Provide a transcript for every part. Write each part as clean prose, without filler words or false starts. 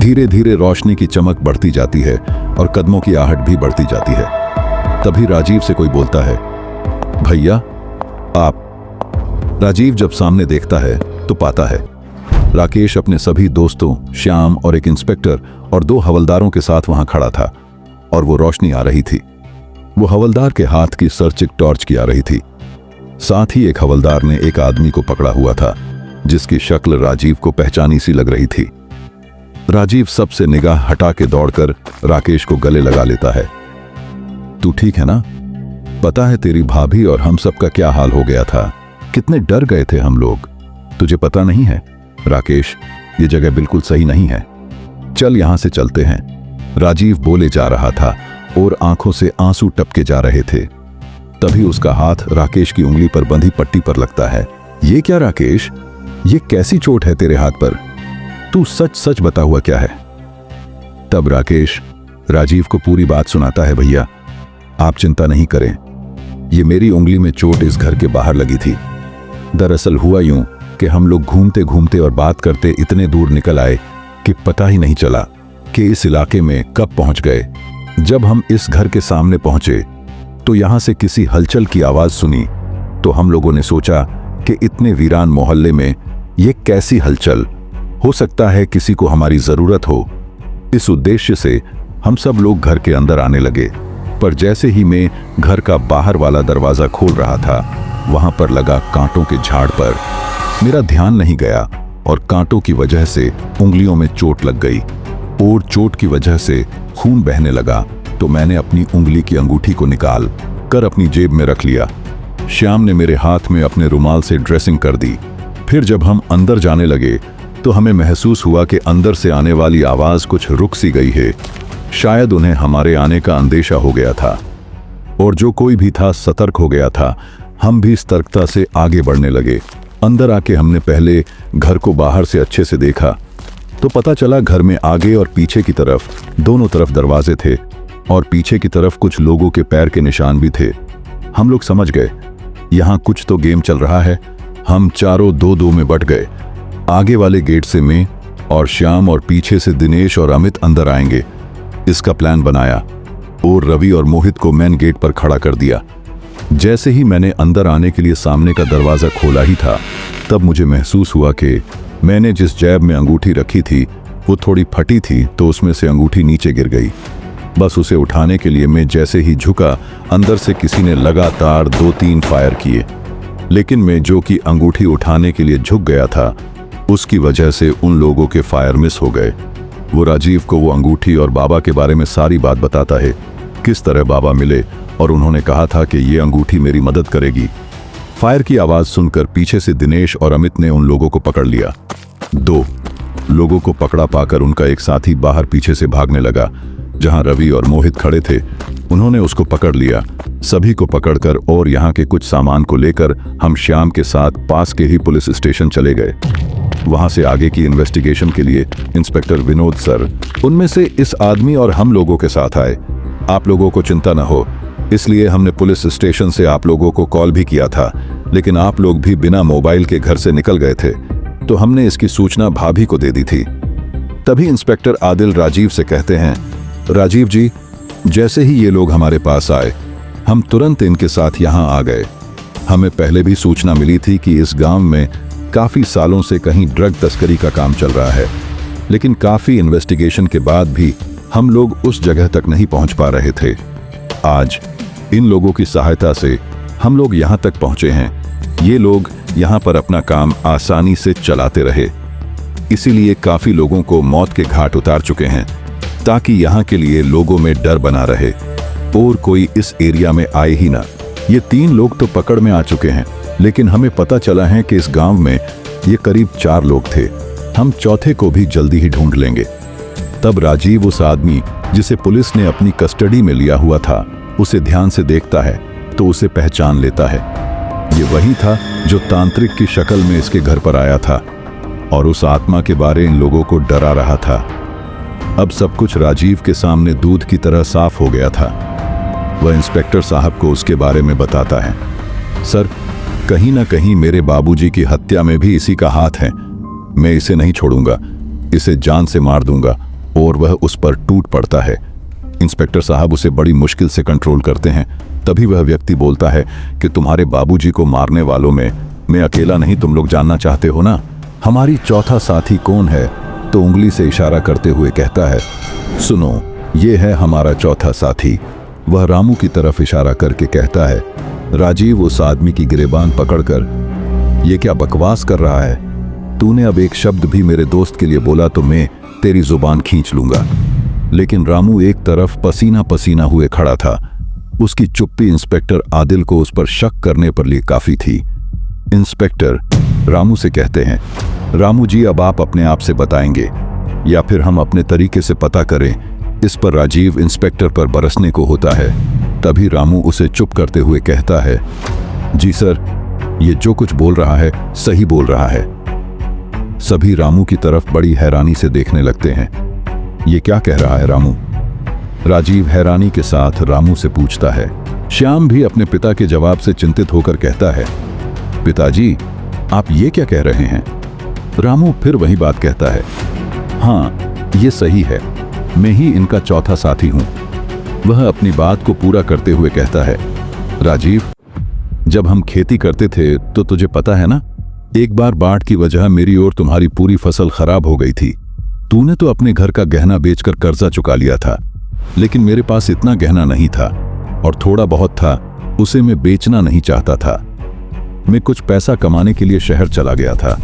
धीरे धीरे रोशनी की चमक बढ़ती जाती है और कदमों की आहट भी बढ़ती जाती है। तभी राजीव से कोई बोलता है, भैया आप। राजीव जब सामने देखता है तो पाता है राकेश अपने सभी दोस्तों श्याम और एक इंस्पेक्टर और 2 हवलदारों के साथ वहां खड़ा था और वो रोशनी आ रही थी। वो हवलदार के हाथ की सर्चिंग टॉर्च की आ रही थी। साथ ही एक हवलदार ने एक आदमी को पकड़ा हुआ था जिसकी शक्ल राजीव को पहचानी सी लग रही थी। राजीव सबसे निगाह हटा के दौड़कर राकेश को गले लगा लेता है। तू ठीक है ना? पता है तेरी भाभी और हम सबका क्या हाल हो गया था, कितने डर गए थे हम लोग। तुझे पता नहीं है राकेश, ये जगह बिल्कुल सही नहीं है, चल यहां से चलते हैं। राजीव बोले जा रहा था और आंखों से आंसू टपके जा रहे थे। तभी उसका हाथ राकेश की उंगली पर बंधी पट्टी पर लगता है। ये क्या राकेश, ये कैसी चोट है तेरे हाथ पर? तू सच सच बता हुआ क्या है? तब राकेश राजीव को पूरी बात सुनाता है। भैया आप चिंता नहीं करें, ये मेरी उंगली में चोट इस घर के बाहर लगी थी। दरअसल हुआ यूं कि हम लोग घूमते घूमते और बात करते इतने दूर निकल आए कि पता ही नहीं चला कि इस इलाके में कब पहुंच गए। जब हम इस घर के सामने पहुंचे तो यहां से किसी हलचल की आवाज सुनी, तो हम लोगों ने सोचा कि इतने वीरान मोहल्ले में ये कैसी हलचल हो सकता है, किसी को हमारी जरूरत हो। इस उद्देश्य से हम सब लोग घर के अंदर आने लगे, पर जैसे ही मैं घर का बाहर वाला दरवाजा खोल रहा था, वहां पर लगा कांटों के झाड़ पर मेरा ध्यान नहीं गया और कांटों की वजह से उंगलियों में चोट लग गई और चोट की वजह से खून बहने लगा। तो मैंने अपनी उंगली की अंगूठी को निकाल कर अपनी जेब में रख लिया। श्याम ने मेरे हाथ में अपने रुमाल से ड्रेसिंग कर दी। फिर जब हम अंदर जाने लगे तो हमें महसूस हुआ कि अंदर से आने वाली आवाज कुछ रुक सी गई है। शायद उन्हें हमारे आने का अंदेशा हो गया था और जो कोई भी था सतर्क हो गया था। हम भी सतर्कता से आगे बढ़ने लगे। अंदर आके हमने पहले घर को बाहर से अच्छे से देखा तो पता चला घर में आगे और पीछे की तरफ दोनों तरफ दरवाजे थे और पीछे की तरफ कुछ लोगों के पैर के निशान भी थे। हम लोग समझ गए यहाँ कुछ तो गेम चल रहा है। हम चारों 2-2 में बट गए। आगे वाले गेट से मैं और श्याम और पीछे से दिनेश और अमित अंदर आएंगे, इसका प्लान बनाया और रवि और मोहित को मेन गेट पर खड़ा कर दिया। जैसे ही मैंने अंदर आने के लिए सामने का दरवाजा खोला ही था, तब मुझे महसूस हुआ कि मैंने जिस जेब में अंगूठी रखी थी वो थोड़ी फटी थी, तो उसमें से अंगूठी नीचे गिर गई। बस उसे उठाने के लिए मैं जैसे ही झुका, अंदर से किसी ने लगातार 2-3 फायर किए, लेकिन मैं जो कि अंगूठी उठाने के लिए झुक गया था, उसकी वजह से उन लोगों के फायर मिस हो गए। वो राजीव को वो अंगूठी और बाबा के बारे में सारी बात बताता है, किस तरह बाबा मिले और उन्होंने कहा था कि ये अंगूठी मेरी मदद करेगी। फायर की आवाज सुनकर पीछे से दिनेश और अमित ने उन लोगों को पकड़ लिया। 2 लोगों को पकड़ा पाकर उनका एक साथी बाहर पीछे से भागने लगा। जहां रवि और मोहित खड़े थे, उन्होंने उसको पकड़ लिया। सभी को पकड़कर और यहाँ के कुछ सामान को लेकर हम श्याम के साथ पास के ही पुलिस स्टेशन चले गए। वहां से आगे की इन्वेस्टिगेशन के लिए इंस्पेक्टर विनोद सर उनमें से इस आदमी और हम लोगों के साथ आए। आप लोगों को चिंता न हो, इसलिए हमने पुलिस स्टेशन से आप लोगों को कॉल भी किया था, लेकिन आप लोग भी बिना मोबाइल के घर से निकल गए थे, तो हमने इसकी सूचना भाभी को दे दी थी। तभी इंस्पेक्टर आदिल राजीव से कहते हैं, राजीव जी, जैसे ही ये लोग हमारे पास आए, हम तुरंत इनके साथ यहाँ आ गए। हमें पहले भी सूचना मिली थी कि इस गांव में काफी सालों से कहीं ड्रग तस्करी का काम चल रहा है, लेकिन काफी इन्वेस्टिगेशन के बाद भी हम लोग उस जगह तक नहीं पहुंच पा रहे थे। आज इन लोगों की सहायता से हम लोग यहाँ तक पहुंचे हैं। ये लोग यहाँ पर अपना काम आसानी से चलाते रहे, इसीलिए काफी लोगों को मौत के घाट उतार चुके हैं, ताकि यहाँ के लिए लोगों में डर बना रहे और कोई इस एरिया में आए ही ना। ये 3 लोग तो पकड़ में आ चुके हैं, लेकिन हमें पता चला है कि इस गांव में ये करीब 4 लोग थे। हम चौथे को भी जल्दी ही ढूंढ लेंगे। तब राजीव उस आदमी जिसे पुलिस ने अपनी कस्टडी में लिया हुआ था, उसे ध्यान से देखता है तो उसे पहचान लेता है। ये वही था जो तांत्रिक की शक्ल में इसके घर पर आया था और उस आत्मा के बारे इन लोगों को डरा रहा था। अब सब कुछ राजीव के सामने दूध की तरह साफ हो गया था। वह इंस्पेक्टर साहब को उसके बारे में बताता है। सर, कहीं ना कहीं मेरे बाबूजी की हत्या में भी इसी का हाथ है। मैं इसे नहीं छोड़ूंगा, इसे जान से मार दूंगा और वह उस पर टूट पड़ता है। इंस्पेक्टर साहब उसे बड़ी मुश्किल से कंट्रोल करते हैं। तभी वह व्यक्ति बोलता है कि तुम्हारे बाबूजी को मारने वालों में मैं अकेला नहीं, तुम लोग जानना चाहते हो ना, हमारी चौथा साथी कौन है? तो उंगली से इशारा करते हुए कहता है, सुनो, ये है हमारा चौथा साथी। वह रामू की तरफ इशारा करके कहता है। राजीव उस आदमी की गिरेबान पकड़कर, ये क्या बकवास कर रहा है? तूने अब एक शब्द भी मेरे दोस्त के लिए बोला तो मैं तेरी जुबान खींच लूंगा। लेकिन रामू एक तरफ पसीना पसीना हुए खड़ा था। उसकी चुप्पी इंस्पेक्टर आदिल को उस पर शक करने पर लिए काफी थी। इंस्पेक्टर रामू से कहते हैं, रामू जी, अब आप अपने आप से बताएंगे या फिर हम अपने तरीके से पता करें? इस पर राजीव इंस्पेक्टर पर बरसने को होता है। तभी रामू उसे चुप करते हुए कहता है, जी सर, ये जो कुछ बोल रहा है सही बोल रहा है। सभी रामू की तरफ बड़ी हैरानी से देखने लगते हैं। ये क्या कह रहा है रामू? राजीव हैरानी के साथ रामू से पूछता है। श्याम भी अपने पिता के जवाब से चिंतित होकर कहता है, पिताजी, आप ये क्या कह रहे हैं? रामू फिर वही बात कहता है, हाँ, ये सही है, मैं ही इनका चौथा साथी हूं। वह अपनी बात को पूरा करते हुए कहता है, राजीव, जब हम खेती करते थे तो तुझे पता है ना, एक बार बाढ़ की वजह मेरी और तुम्हारी पूरी फसल खराब हो गई थी। तूने तो अपने घर का गहना बेचकर कर्जा चुका लिया था, लेकिन मेरे पास इतना गहना नहीं था और थोड़ा बहुत था उसे मैं बेचना नहीं चाहता था। मैं कुछ पैसा कमाने के लिए शहर चला गया था।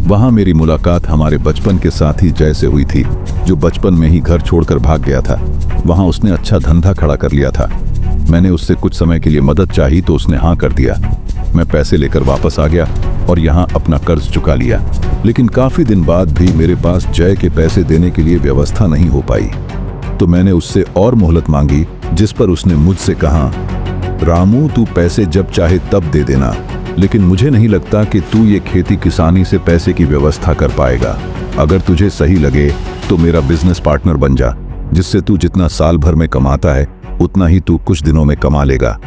वहां मेरी मुलाकात हमारे बचपन के साथी जय से हुई थी, जो बचपन में ही घर छोड़कर भाग गया था। वहां उसने अच्छा धंधा खड़ा कर लिया था। मैंने उससे कुछ समय के लिए मदद चाही तो उसने हाँ कर दिया। मैं पैसे लेकर वापस आ गया और यहाँ अपना कर्ज चुका लिया। लेकिन काफी दिन बाद भी मेरे पास जय के पैसे देने के लिए व्यवस्था नहीं हो पाई, तो मैंने उससे और मोहलत मांगी, जिस पर उसने मुझसे कहा, रामू, तू पैसे जब चाहे तब दे देना, लेकिन मुझे नहीं लगता कि तू ये खेती किसानी से पैसे की व्यवस्था कर पाएगा। अगर तुझे सही लगे तो मेरा बिजनेस पार्टनर बन जा, जिससे तू जितना साल भर में कमाता है उतना ही तू कुछ दिनों में कमा लेगा।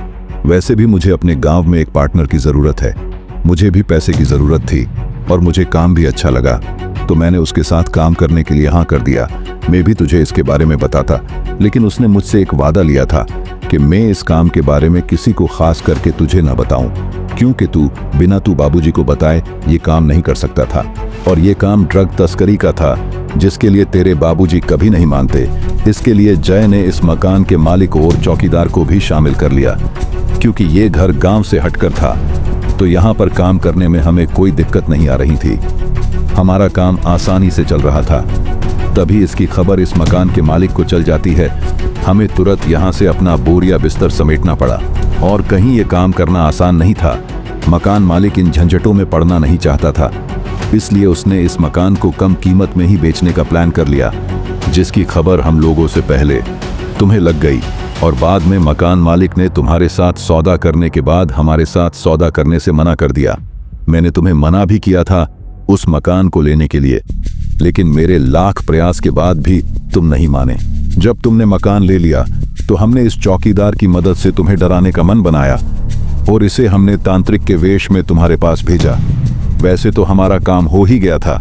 वैसे भी मुझे अपने गांव में एक पार्टनर की जरूरत है। मुझे भी पैसे की जरूरत थी और मुझे काम भी अच्छा लगा, तो मैंने उसके साथ काम करने के लिए हाँ कर दिया। मैं भी तुझे इसके बारे में बताता, लेकिन उसने मुझसे एक वादा लिया था कि मैं इस काम के बारे में किसी को खास करके तुझे न बताऊं, क्योंकि तू बिना बाबूजी को बताए ये काम नहीं कर सकता था। और ये काम ड्रग तस्करी का था, जिसके लिए तेरे बाबूजी कभी नहीं मानते। इसके लिए जय ने इस मकान के मालिक और चौकीदार को भी शामिल कर लिया। क्योंकि ये घर गांव से हटकर था, तो यहाँ पर काम करने में हमें कोई दिक्कत नहीं आ रही थी। हमारा काम आसानी से चल रहा था। तभी इसकी खबर इस मकान के मालिक को चल जाती है। हमें तुरंत यहाँ से अपना बोरिया बिस्तर समेटना पड़ा, और कहीं ये काम करना आसान नहीं था। मकान मालिक इन झंझटों में पड़ना नहीं चाहता था, इसलिए उसने इस मकान को कम कीमत में ही बेचने का प्लान कर लिया, जिसकी खबर हम लोगों से पहले तुम्हें लग गई। और बाद में मकान मालिक ने तुम्हारे साथ सौदा करने के बाद हमारे साथ सौदा करने से मना कर दिया। मैंने तुम्हें मना भी किया था उस मकान को लेने के लिए, लेकिन मेरे लाख प्रयास के बाद भी तुम नहीं माने। जब तुमने मकान ले लिया तो हमने इस चौकीदार की मदद से तुम्हें डराने का मन बनाया और इसे हमने तांत्रिक के वेश में तुम्हारे पास भेजा। वैसे तो हमारा काम हो ही गया था,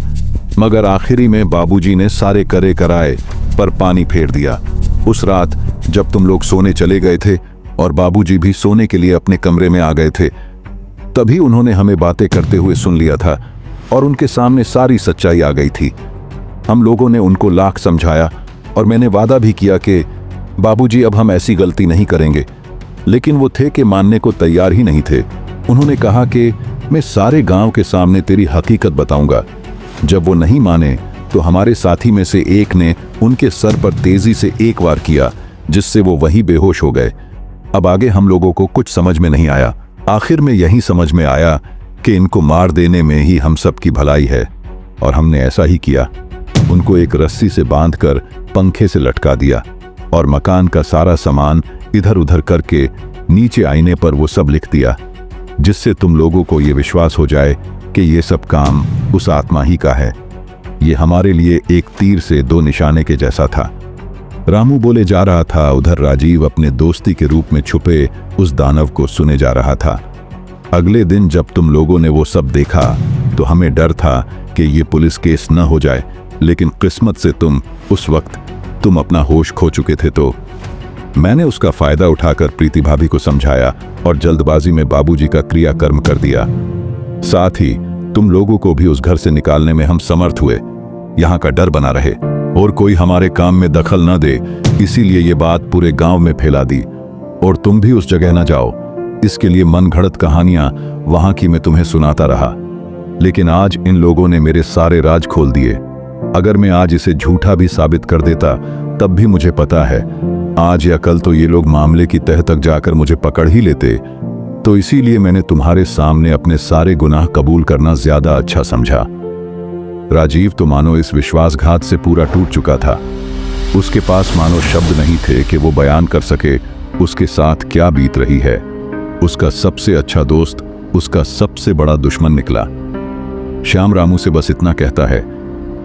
मगर आखिरी में बाबूजी ने सारे करे कराए पर पानी फेर दिया। उस रात जब तुम लोग सोने चले गए थे और बाबूजी भी सोने के लिए अपने कमरे में आ गए थे, तभी उन्होंने हमें बातें करते हुए सुन लिया था और उनके सामने सारी सच्चाई आ गई थी। हम लोगों ने उनको लाख समझाया और मैंने वादा भी किया कि बाबूजी अब हम ऐसी गलती नहीं करेंगे, लेकिन वो थे कि मानने को तैयार ही नहीं थे। उन्होंने कहा कि मैं सारे गांव के सामने तेरी हकीकत बताऊंगा। जब वो नहीं माने तो हमारे साथी में से एक ने उनके सर पर तेजी से एक वार किया, जिससे वो वहीं बेहोश हो गए। अब आगे हम लोगों को कुछ समझ में नहीं आया। आखिर में यही समझ में आया कि इनको मार देने में ही हम सब की भलाई है, और हमने ऐसा ही किया। उनको एक रस्सी से बांधकर पंखे से लटका दिया और मकान का सारा सामान इधर उधर करके नीचे आईने पर वो सब लिख दिया, जिससे तुम लोगों को ये विश्वास हो जाए कि ये सब काम उस आत्मा ही का है। ये हमारे लिए एक तीर से दो निशाने के जैसा था। रामू बोले जा रहा था, उधर राजीव अपने दोस्ती के रूप में छुपे उस दानव को सुने जा रहा था। अगले दिन जब तुम लोगों ने वो सब देखा तो हमें डर था कि ये पुलिस केस न हो जाए, लेकिन किस्मत से तुम उस वक्त तुम अपना होश खो चुके थे, तो मैंने उसका फायदा उठाकर प्रीति भाभी को समझाया और जल्दबाजी में बाबूजी का क्रियाकर्म कर दिया। साथ ही तुम लोगों को भी उस घर से निकालने में हम समर्थ हुए। यहाँ का डर बना रहे और कोई हमारे काम में दखल न दे, इसीलिए ये बात पूरे गांव में फैला दी। और तुम भी उस जगह न जाओ, इसके लिए मनगढ़ंत कहानियां वहां की मैं तुम्हें सुनाता रहा। लेकिन आज इन लोगों ने मेरे सारे राज खोल दिए। अगर मैं आज इसे झूठा भी साबित कर देता तब भी मुझे पता है आज या कल तो ये लोग मामले की तह तक जाकर मुझे पकड़ ही लेते। तो इसीलिए मैंने तुम्हारे सामने अपने सारे गुनाह कबूल करना ज्यादा अच्छा समझा। राजीव तो मानो इस विश्वासघात से पूरा टूट चुका था। उसके पास मानो शब्द नहीं थे कि वो बयान कर सके उसके साथ क्या बीत रही है। उसका सबसे अच्छा दोस्त उसका सबसे बड़ा दुश्मन निकला। श्याम रामू से बस इतना कहता है,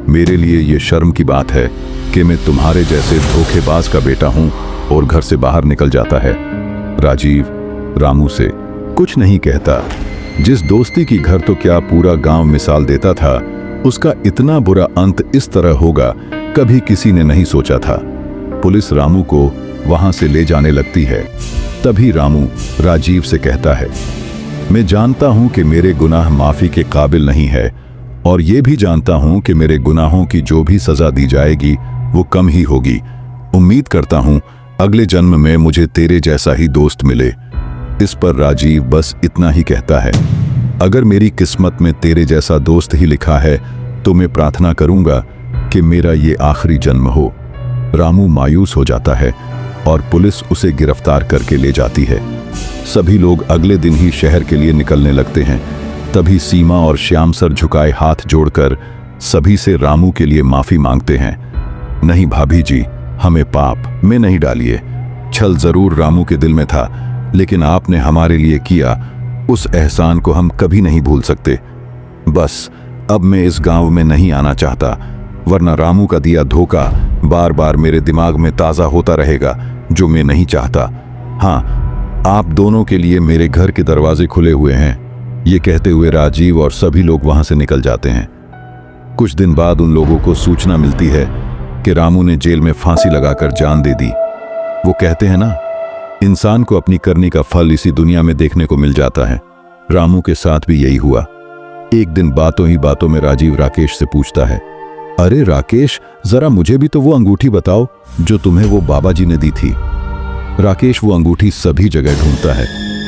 मेरे लिए ये शर्म की बात है कि मैं तुम्हारे जैसे धोखेबाज का बेटा हूं, और घर से बाहर निकल जाता है। राजीव रामू से कुछ नहीं कहता। जिस दोस्ती की घर तो क्या पूरा गांव मिसाल देता था, उसका इतना बुरा अंत इस तरह होगा कभी किसी ने नहीं सोचा था। पुलिस रामू को वहां से ले जाने लगती है। तभी रामू राजीव से कहता है, मैं जानता हूं कि मेरे गुनाह माफी के काबिल नहीं है, और ये भी जानता हूं कि मेरे गुनाहों की जो भी सजा दी जाएगी वो कम ही होगी। उम्मीद करता हूं अगले जन्म में मुझे तेरे जैसा ही दोस्त मिले। इस पर राजीव बस इतना ही कहता है, अगर मेरी किस्मत में तेरे जैसा दोस्त ही लिखा है तो मैं प्रार्थना करूंगा कि मेरा ये आखिरी जन्म हो। रामू मायूस हो जाता है और पुलिस उसे गिरफ्तार करके ले जाती है। सभी लोग अगले दिन ही शहर के लिए निकलने लगते हैं। तभी सीमा और श्याम सर झुकाए हाथ जोड़कर सभी से रामू के लिए माफी मांगते हैं। नहीं भाभी जी, हमें पाप में नहीं डालिए। छल जरूर रामू के दिल में था, लेकिन आपने हमारे लिए किया उस एहसान को हम कभी नहीं भूल सकते। बस अब मैं इस गांव में नहीं आना चाहता, वरना रामू का दिया धोखा बार बार मेरे दिमाग में ताज़ा होता रहेगा, जो मैं नहीं चाहता। हाँ, आप दोनों के लिए मेरे घर के दरवाजे खुले हुए हैं। ये कहते हुए राजीव और सभी लोग वहां से निकल जाते हैं। कुछ दिन बाद उन लोगों को सूचना मिलती है कि रामू ने जेल में फांसी लगाकर जान दे दी। वो कहते हैं ना, इंसान को अपनी करनी का फल इसी दुनिया में देखने को मिल जाता है। रामू के साथ भी यही हुआ। एक दिन बातों ही बातों में राजीव राकेश से पूछता है, अरे राकेश, जरा मुझे भी तो वो अंगूठी बताओ जो तुम्हें वो बाबा जी ने दी थी। राकेश वो अंगूठी सभी जगह ढूंढता है,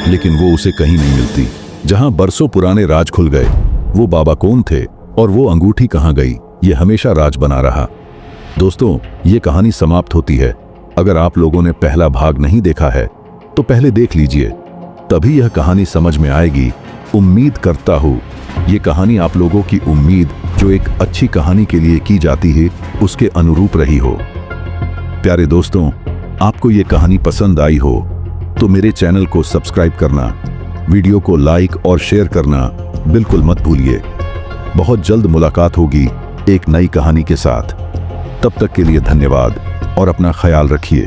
लेकिन वो उसे कहीं नहीं मिलती। जहां बरसों पुराने राज खुल गए, वो बाबा कौन थे और वो अंगूठी कहां गई, ये हमेशा राज बना रहा। दोस्तों, ये कहानी समाप्त होती है। अगर आप लोगों ने पहला भाग नहीं देखा है तो पहले देख लीजिए, तभी यह कहानी समझ में आएगी। उम्मीद करता हूं ये कहानी आप लोगों की उम्मीद जो एक अच्छी कहानी के लिए की जाती है उसके अनुरूप रही हो। प्यारे दोस्तों, आपको ये कहानी पसंद आई हो तो मेरे चैनल को सब्सक्राइब करना, वीडियो को लाइक और शेयर करना बिल्कुल मत भूलिए। बहुत जल्द मुलाकात होगी एक नई कहानी के साथ। तब तक के लिए धन्यवाद और अपना ख्याल रखिए।